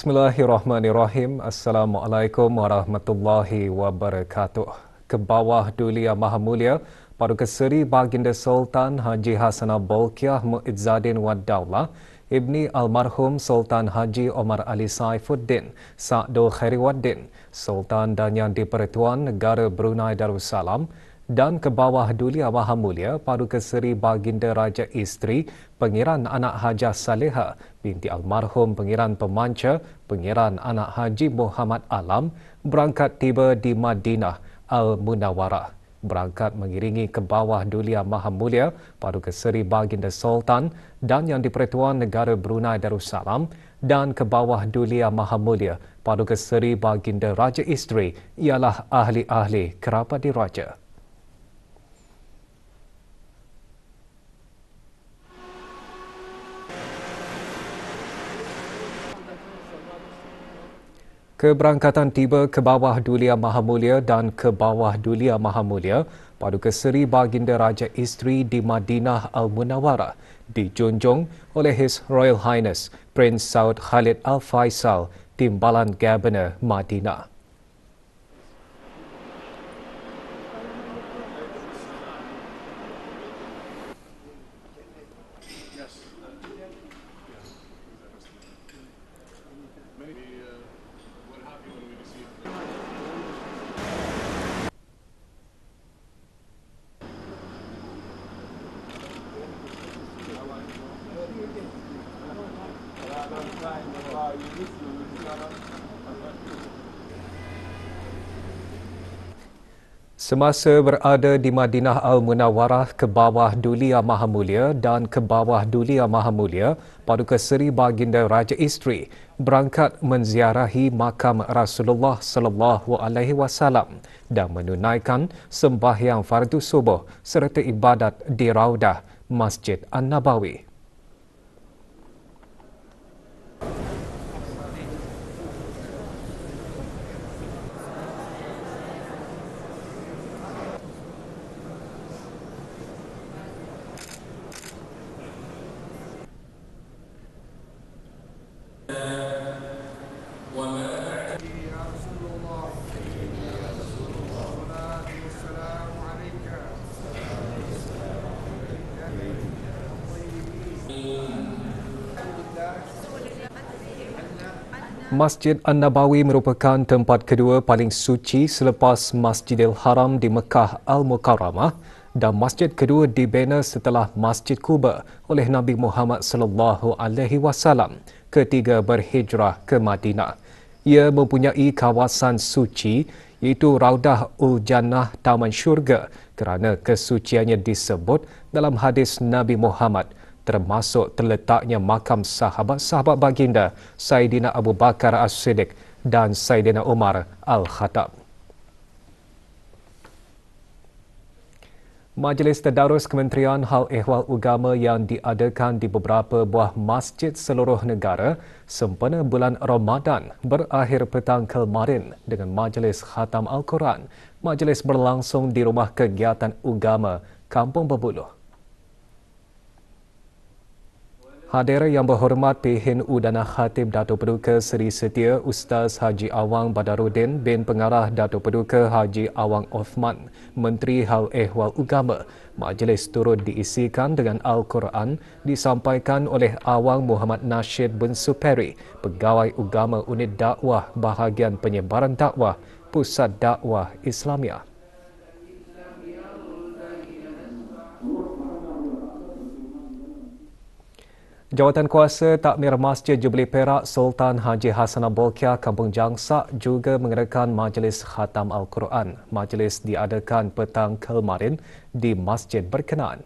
Bismillahirrahmanirrahim. Assalamualaikum warahmatullahi wabarakatuh. Ke bawah Duli Yang Maha Mulia, Paduka Seri Baginda Sultan Haji Hassanah Bolkiah Muizzadin Wad Daulah, Ibni Almarhum Sultan Haji Omar Ali Saifuddin Sa'dul Khairiwaddin, Sultan dan Yang di-Pertuan Negara Brunei Darussalam, dan ke bawah Duli Yang Maha Mulia, Paduka Seri Baginda Raja Isteri Pengiran Anak Hajah Saleha binti Almarhum Pengiran Pemanca Pengiran Anak Haji Muhammad Alam berangkat tiba di Madinah Al-Munawwarah. Berangkat mengiringi ke bawah Duli Yang Maha Mulia, Paduka Seri Baginda Sultan dan Yang di-Pertuan Negara Brunei Darussalam, dan ke bawah Duli Yang Maha Mulia, Paduka Seri Baginda Raja Isteri ialah ahli-ahli kerabat diraja. Keberangkatan tiba ke bawah Duli Yang Maha Mulia dan ke bawah Duli Yang Maha Mulia, Paduka Seri Baginda Raja Isteri di Madinah Al-Munawwarah dijunjung oleh His Royal Highness Prince Saud Khalid Al Faisal, Timbalan Gabenor Madinah. Semasa berada di Madinah Al-Munawwarah ke bawah Duli Yang Maha Mulia dan ke bawah Duli Yang Maha Mulia, Paduka Seri Baginda Raja Isteri berangkat menziarahi makam Rasulullah sallallahu alaihi wasallam dan menunaikan sembahyang fardu subuh serta ibadat di Raudah Masjid An-Nabawi. Masjid An-Nabawi merupakan tempat kedua paling suci selepas Masjidil Haram di Mekah Al-Mukarramah dan masjid kedua dibina setelah Masjid Quba oleh Nabi Muhammad sallallahu alaihi wasallam ketika berhijrah ke Madinah. Ia mempunyai kawasan suci iaitu Raudah Ul Jannah Taman Syurga kerana kesuciannya disebut dalam hadis Nabi Muhammad, termasuk terletaknya makam sahabat-sahabat baginda Saidina Abu Bakar As-Siddiq dan Saidina Umar Al-Khattab. Majlis Tadarus Kementerian Hal Ehwal Agama yang diadakan di beberapa buah masjid seluruh negara sempena bulan Ramadan berakhir petang kemarin dengan Majlis Khatam Al-Quran. Majlis berlangsung di Rumah Kegiatan Agama Kampung Berbuluh. Hadir Yang Berhormat P.H. Udana Khatib Datuk Paduka Seri Setia Ustaz Haji Awang Badaruddin bin Pengarah Datuk Paduka Haji Awang Othman, Menteri Hal Ehwal Agama. Majlis turut diisikan dengan Al-Quran disampaikan oleh Awang Muhammad Nasheed bin Superi, Pegawai Agama Unit Dakwah Bahagian Penyebaran Dakwah Pusat Dakwah Islamiah. Jawatan Kuasa Takmir Masjid Jubilee Perak Sultan Haji Hassanah Bolkiah Kampung Jangsak juga mengadakan Majlis Khatam Al-Quran. Majlis diadakan petang kemarin di masjid berkenaan.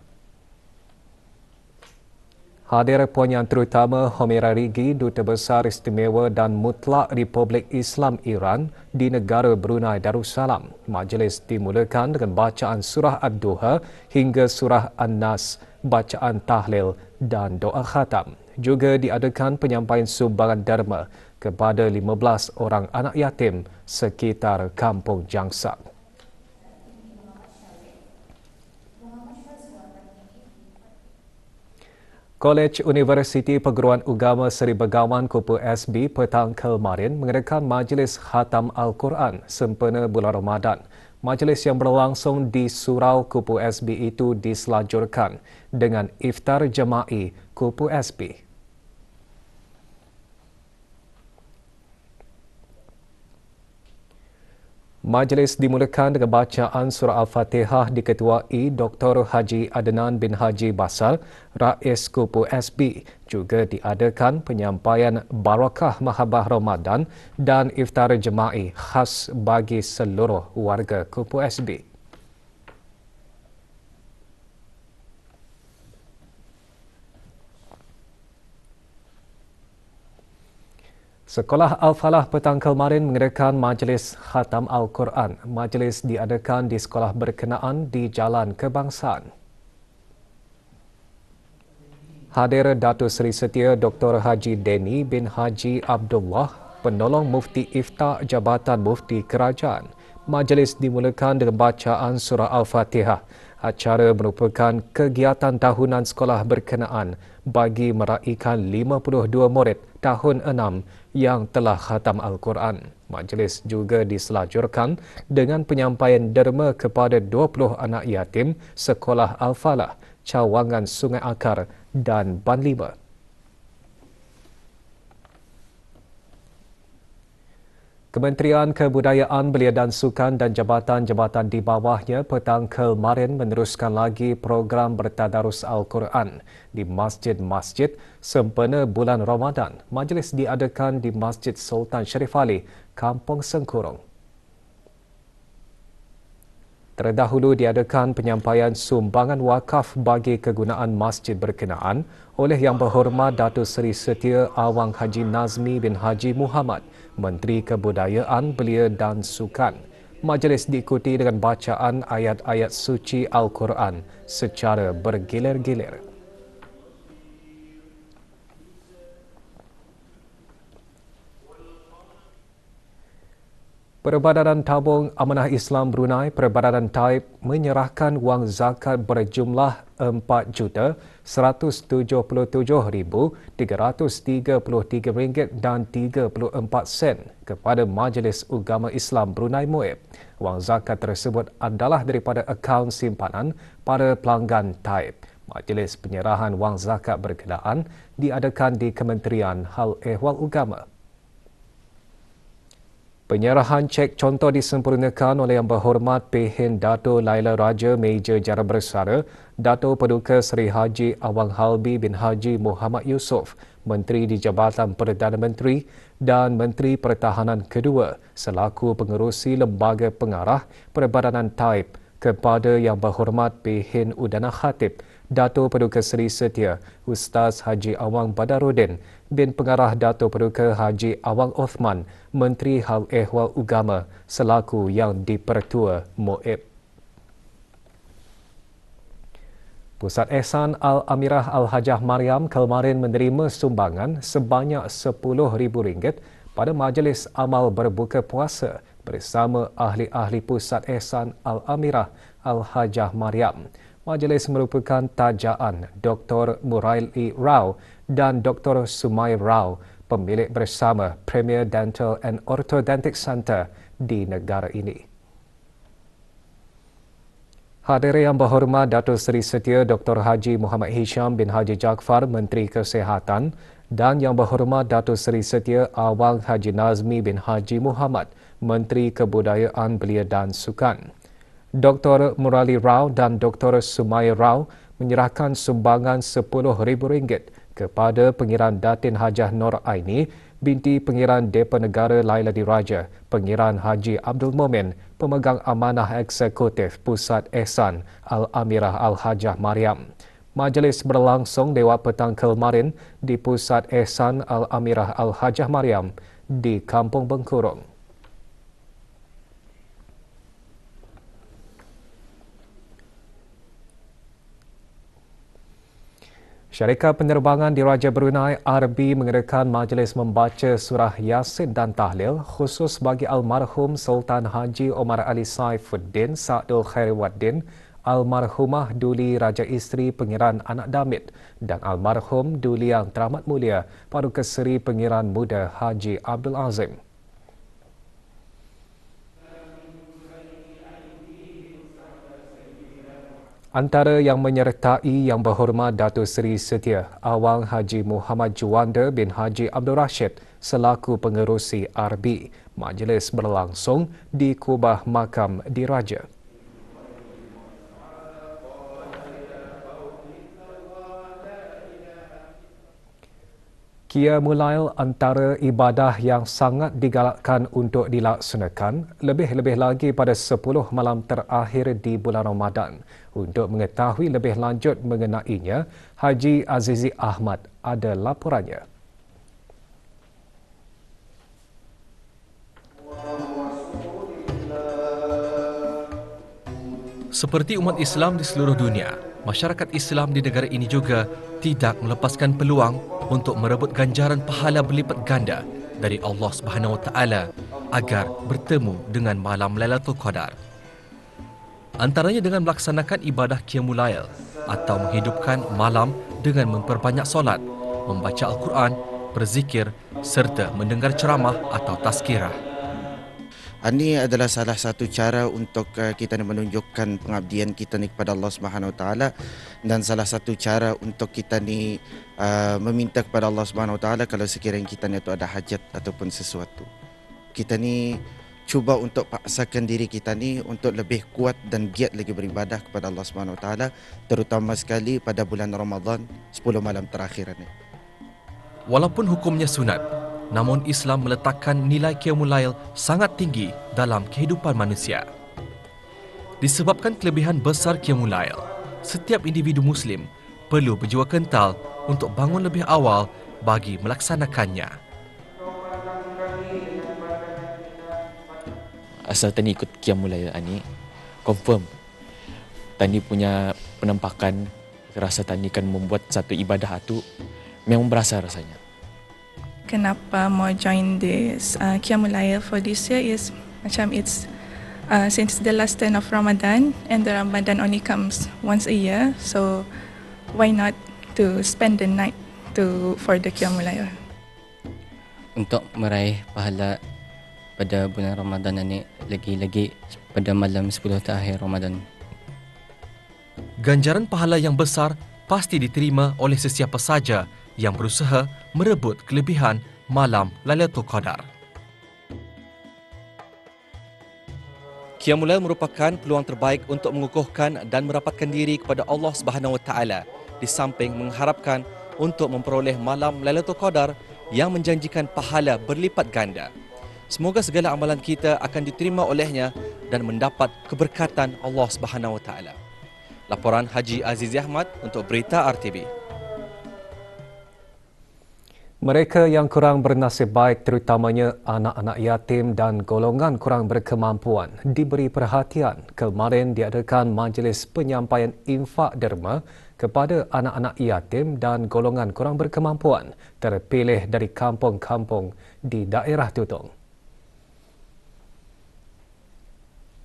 Hadir Puan Yang Terutama Homera Rigi, Duta Besar Istimewa dan Mutlak Republik Islam Iran di negara Brunei Darussalam. Majlis dimulakan dengan bacaan surah Ad-Duha hingga surah An-Nas, bacaan tahlil dan doa khatam. Juga diadakan penyampaian sumbangan derma kepada 15 orang anak yatim sekitar Kampung Jangsak. Kolej Universiti Perguruan Agama Seri Begawan Kupu SB petang kemarin mengadakan majlis khatam Al-Quran sempena bulan Ramadan. Majlis yang berlangsung di Surau Kupu SB itu diselajurkan dengan iftar jema'i Kupu SB. Majlis dimulakan dengan bacaan surah Al-Fatihah diketuai Dr. Haji Adnan bin Haji Basal, Rais Kupu SB. Juga diadakan penyampaian Barakah Mahabah Ramadan dan iftar jema'i khas bagi seluruh warga Kupu SB. Sekolah Al-Falah petang kemarin mengadakan majlis khatam Al-Quran. Majlis diadakan di sekolah berkenaan di Jalan Kebangsaan. Hadir Datuk Seri Setia Dr. Haji Deni bin Haji Abdullah, penolong Mufti Ifta Jabatan Mufti Kerajaan. Majlis dimulakan dengan bacaan surah Al-Fatihah. Acara merupakan kegiatan tahunan sekolah berkenaan bagi meraihkan 52 murid tahun 6 yang telah khatam Al-Quran. Majlis juga diselajurkan dengan penyampaian derma kepada 20 anak yatim Sekolah Al-Falah, Cawangan Sungai Akar dan Ban 5. Kementerian Kebudayaan, Belia dan Sukan dan jabatan-jabatan di bawahnya petang kemarin meneruskan lagi program bertadarus Al-Quran di masjid-masjid sempena bulan Ramadan. Majlis diadakan di Masjid Sultan Sharif Ali, Kampung Sengkurung. Terdahulu diadakan penyampaian sumbangan wakaf bagi kegunaan masjid berkenaan oleh Yang Berhormat Datuk Seri Setia Awang Haji Nazmi bin Haji Muhammad, Menteri Kebudayaan, Belia dan Sukan. Majlis diikuti dengan bacaan ayat-ayat suci Al-Quran secara bergilir-gilir. Perbadanan Tabung Amanah Islam Brunei, Perbadanan Taib, menyerahkan wang zakat berjumlah RM4,077,333 dan 34 sen kepada Majlis Ugama Islam Brunei Muib. Wang zakat tersebut adalah daripada akaun simpanan para pelanggan Taib. Majlis penyerahan wang zakat berkenaan diadakan di Kementerian Hal Ehwal Ugama. Penyerahan cek contoh disempurnakan oleh Yang Berhormat Pehin Dato' Laila Raja Meja Jara Bersara, Dato' Paduka Seri Haji Awang Halbi bin Haji Muhammad Yusof, Menteri di Jabatan Perdana Menteri dan Menteri Pertahanan kedua selaku pengerusi Lembaga Pengarah Perbadanan Taib kepada Yang Berhormat Pehin Udana Khatib, Dato' Paduka Seri Setia Ustaz Haji Awang Badaruddin bin Pengarah Dato' Paduka Haji Awang Othman, Menteri Hal Ehwal Ugama selaku Yang Dipertua Muib. Pusat Ehsan Al-Amirah Al-Hajah Mariam kemarin menerima sumbangan sebanyak RM10,000 pada majlis amal berbuka puasa bersama ahli-ahli Pusat Ehsan Al-Amirah Al-Hajah Mariam. Majlis merupakan tajaan Dr. Muraili Rao dan Dr. Sumai Rao, pemilik bersama Premier Dental and Orthodontic Center di negara ini. Hadir Yang Berhormat Datuk Seri Setia Dr. Haji Muhammad Hisham bin Haji Jaafar, Menteri Kesihatan, dan Yang Berhormat Datuk Seri Setia Awang Haji Nazmi bin Haji Muhammad, Menteri Kebudayaan, Belia dan Sukan. Dr. Murali Rao dan Dr. Sumai Rao menyerahkan sumbangan RM10,000 kepada Pengiran Datin Hajah Nur Aini, binti Pengiran Depa Negara Laila Diraja, Pengiran Haji Abdul Momin, pemegang amanah eksekutif Pusat Ehsan Al-Amirah Al-Hajah Mariam. Majlis berlangsung lewat petang kemarin di Pusat Ehsan Al-Amirah Al-Hajah Mariam di Kampung Bengkurung. Syarikat Penerbangan Diraja Brunei RB mengadakan majlis membaca surah Yasin dan Tahlil khusus bagi almarhum Sultan Haji Omar Ali Saifuddin Sa'dul Khairwaddin almarhumah Duli Raja Isteri Pengiran Anak Damit dan almarhum Duli Yang Teramat Mulia Paduka Seri Pengiran Muda Haji Abdul Azim. Antara yang menyertai Yang Berhormat Datuk Seri Setia Awang Haji Muhammad Juanda bin Haji Abdul Rashid selaku pengerusi RB. Majlis berlangsung di Kubah Makam Diraja. Qiyamul antara ibadah yang sangat digalakkan untuk dilaksanakan, lebih-lebih lagi pada 10 malam terakhir di bulan Ramadan. Untuk mengetahui lebih lanjut mengenainya, Haji Azizi Ahmad ada laporannya. Seperti umat Islam di seluruh dunia, masyarakat Islam di negara ini juga tidak melepaskan peluang untuk merebut ganjaran pahala berlipat ganda dari Allah Subhanahu Wa Taala agar bertemu dengan malam Lailatul Qadar. Antaranya dengan melaksanakan ibadah Qiyamul Lail atau menghidupkan malam dengan memperbanyak solat, membaca Al-Quran, berzikir serta mendengar ceramah atau tazkirah. Ini adalah salah satu cara untuk kita menunjukkan pengabdian kita ni kepada Allah Subhanahu Wa Taala, dan salah satu cara untuk kita ni meminta kepada Allah Subhanahu Wa Taala kalau sekiranya kita ni ada hajat ataupun sesuatu. Kita ni cuba untuk paksakan diri kita ni untuk lebih kuat dan giat lagi beribadah kepada Allah Subhanahu Wa Taala, terutama sekali pada bulan Ramadan 10 malam terakhir ni. Walaupun hukumnya sunat, namun Islam meletakkan nilai Qiyamul Lail sangat tinggi dalam kehidupan manusia. Disebabkan kelebihan besar Qiyamul Lail, setiap individu Muslim perlu berjiwa kental untuk bangun lebih awal bagi melaksanakannya. Asal tani ikut Qiyamul Lail ni, confirm tani punya penampakan rasa tani kan membuat satu ibadah itu memang berasa rasanya. Kenapa mau join this Qiyamul Lail for this year is macam it's since the last 10 of Ramadan, and the Ramadan only comes once a year, so why not to spend the night for the Qiyamul Lail. Untuk meraih pahala pada bulan Ramadan ini, lagi-lagi pada malam 10 terakhir Ramadan. Ganjaran pahala yang besar pasti diterima oleh sesiapa saja yang berusaha merebut kelebihan malam Lailatul Qadar. Qiyamul Lail merupakan peluang terbaik untuk mengukuhkan dan merapatkan diri kepada Allah Subhanahu Wa Taala, di samping mengharapkan untuk memperoleh malam Lailatul Qadar yang menjanjikan pahala berlipat ganda. Semoga segala amalan kita akan diterima olehnya dan mendapat keberkatan Allah Subhanahu Wa Taala. Laporan Haji Azizi Ahmad untuk Berita RTV. Mereka yang kurang bernasib baik, terutamanya anak-anak yatim dan golongan kurang berkemampuan, diberi perhatian. Kemarin diadakan majlis penyampaian infak derma kepada anak-anak yatim dan golongan kurang berkemampuan terpilih dari kampung-kampung di daerah Tutong.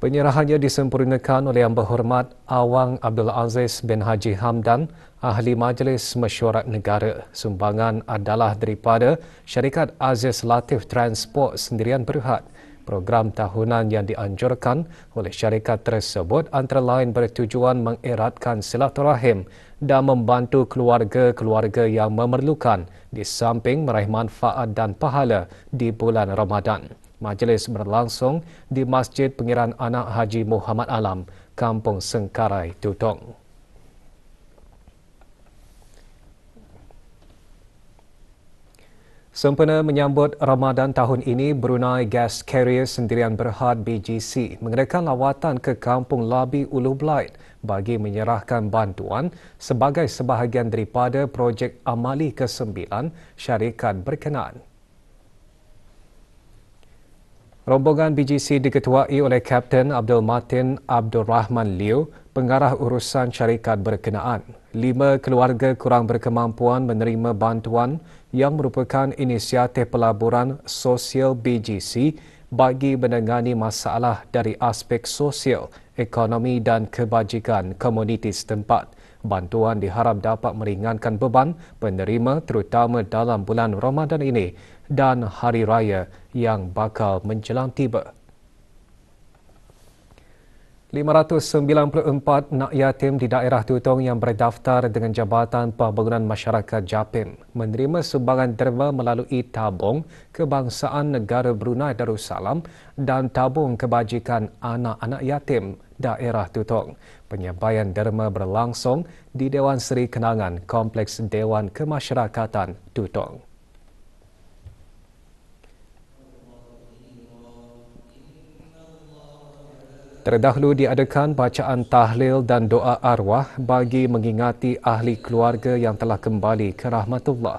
Penyerahannya disempurnakan oleh Yang Berhormat Awang Abdul Aziz bin Haji Hamdan, Ahli Majlis Mesyuarat Negara. Sumbangan adalah daripada Syarikat Aziz Latif Transport Sendirian Berhad. Program tahunan yang dianjurkan oleh syarikat tersebut antara lain bertujuan mengeratkan silaturahim dan membantu keluarga-keluarga yang memerlukan, di samping meraih manfaat dan pahala di bulan Ramadan. Majlis berlangsung di Masjid Pengiran Anak Haji Muhammad Alam, Kampung Sengkarai, Tutong. Sempena menyambut Ramadan tahun ini, Brunei Gas Carrier Sendirian Berhad BGC mengadakan lawatan ke Kampung Labi Ulu Blaid bagi menyerahkan bantuan sebagai sebahagian daripada projek amali ke-9 syarikat berkenaan. Rombongan BGC diketuai oleh Kapten Abdul Matin Abdul Rahman Liu, pengarah urusan syarikat berkenaan. 5 keluarga kurang berkemampuan menerima bantuan yang merupakan inisiatif pelaburan sosial BGC bagi menangani masalah dari aspek sosial, ekonomi dan kebajikan komuniti setempat. Bantuan diharap dapat meringankan beban penerima terutama dalam bulan Ramadan ini dan Hari Raya yang bakal menjelang tiba. 594 anak yatim di daerah Tutong yang berdaftar dengan Jabatan Pembangunan Masyarakat JAPIM menerima sumbangan derma melalui tabung kebangsaan negara Brunei Darussalam dan tabung kebajikan anak-anak yatim daerah Tutong. Penyampaian derma berlangsung di Dewan Seri Kenangan Kompleks Dewan Kemasyarakatan Tutong. Terdahulu diadakan bacaan tahlil dan doa arwah bagi mengingati ahli keluarga yang telah kembali ke rahmatullah.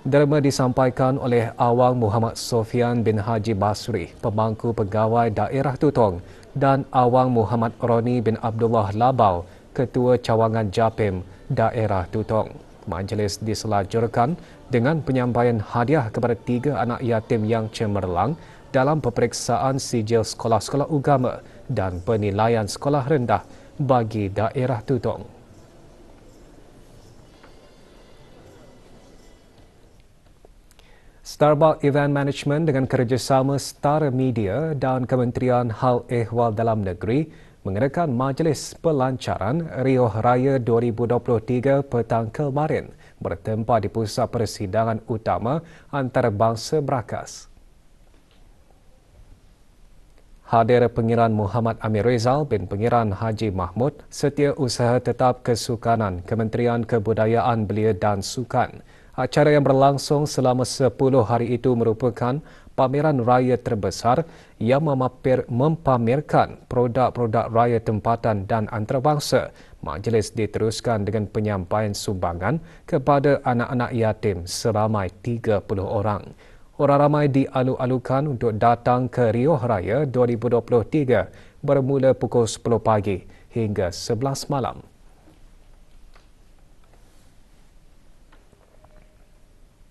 Derma disampaikan oleh Awang Muhammad Sofian bin Haji Basri, pemangku pegawai daerah Tutong, dan Awang Muhammad Roni bin Abdullah Labau, Ketua Cawangan JAPIM daerah Tutong. Majlis diselajurkan dengan penyampaian hadiah kepada 3 anak yatim yang cemerlang dalam peperiksaan sijil sekolah-sekolah agama dan penilaian sekolah rendah bagi daerah Tutong. Starbucks Event Management dengan kerjasama Star Media dan Kementerian Hal Ehwal Dalam Negeri mengadakan majlis pelancaran Riyah Raya 2023 petang kemarin bertempat di Pusat Persidangan Utama Antarabangsa Berakas. Hadir Pengiran Muhammad Amir Rizal bin Pengiran Haji Mahmud, Setiausaha Tetap Kesukanan Kementerian Kebudayaan Belia dan Sukan. Acara yang berlangsung selama 10 hari itu merupakan pameran raya terbesar yang mempamerkan produk-produk raya tempatan dan antarabangsa. Majlis diteruskan dengan penyampaian sumbangan kepada anak-anak yatim seramai 30 orang. Orang ramai dialu-alukan untuk datang ke Riyah Raya 2023 bermula pukul 10 pagi hingga 11 malam.